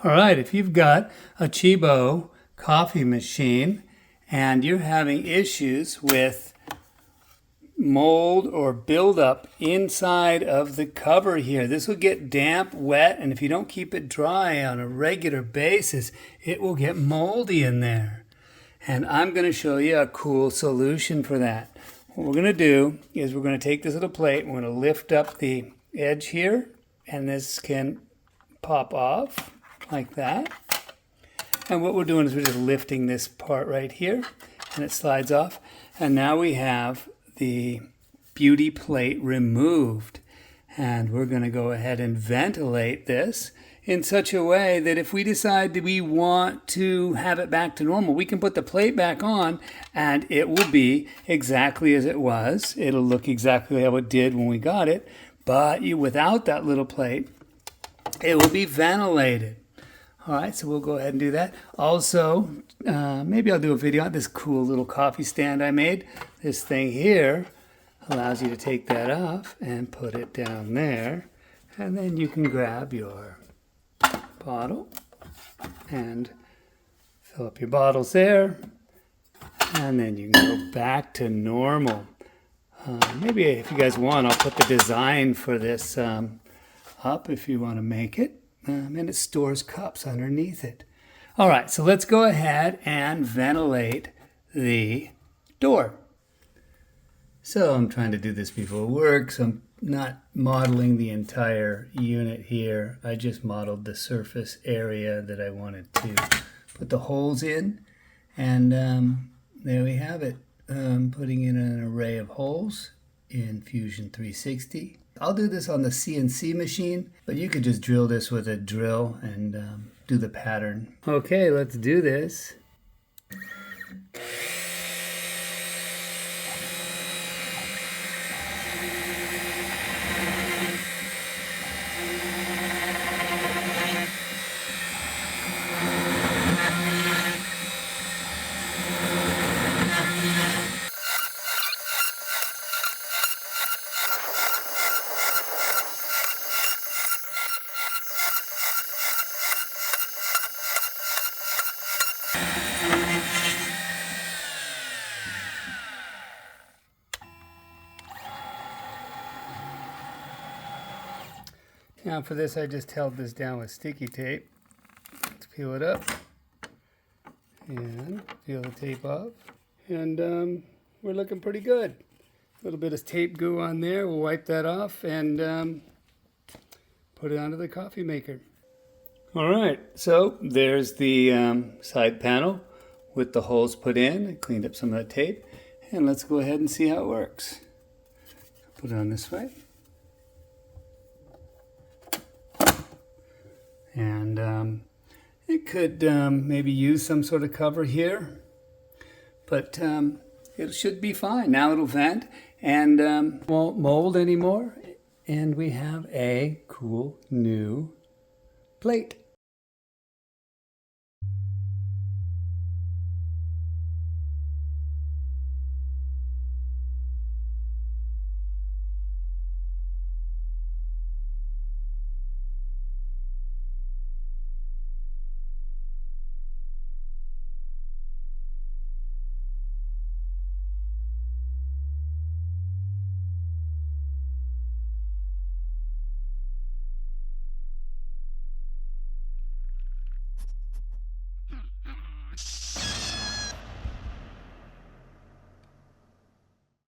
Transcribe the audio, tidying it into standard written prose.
All right, if you've got a Tchibo coffee machine and you're having issues with mold or buildup inside of the cover here, this will get damp, wet, and if you don't keep it dry on a regular basis, it will get moldy in there. And I'm going to show you a cool solution for that. What we're going to do is we're going to take this little plate, we're going to lift up the edge here, and this can pop off like that. And what we're doing is we're just lifting this part right here, and it slides off. And now we have the beauty plate removed. And we're going to go ahead and ventilate this in such a way that if we decide that we want to have it back to normal, we can put the plate back on and it will be exactly as it was. It'll look exactly how it did when we got it. But without that little plate, it will be ventilated. All right, so we'll go ahead and do that. Also, maybe I'll do a video on this cool little coffee stand I made. This thing here allows you to take that off and put it down there. And then you can grab your bottle and fill up your bottles there. And then you can go back to normal. Maybe if you guys want, I'll put the design for this up if you want to make it. And it stores cups underneath it. All right, so let's go ahead and ventilate the door. So I'm trying to do this before work, so I'm not modeling the entire unit here. I just modeled the surface area that I wanted to put the holes in. And there we have it. Putting in an array of holes in Fusion 360. I'll do this on the CNC machine, but you could just drill this with a drill and do the pattern. Okay, let's do this. Now for this, I just held this down with sticky tape. Let's peel it up and peel the tape off. And we're looking pretty good. A little bit of tape goo on there. We'll wipe that off and put it onto the coffee maker. All right, so there's the side panel with the holes put in. I cleaned up some of that tape. And let's go ahead and see how it works. Put it on this way. And it could maybe use some sort of cover here, but it should be fine. Now it'll vent and won't mold anymore. And we have a cool new plate.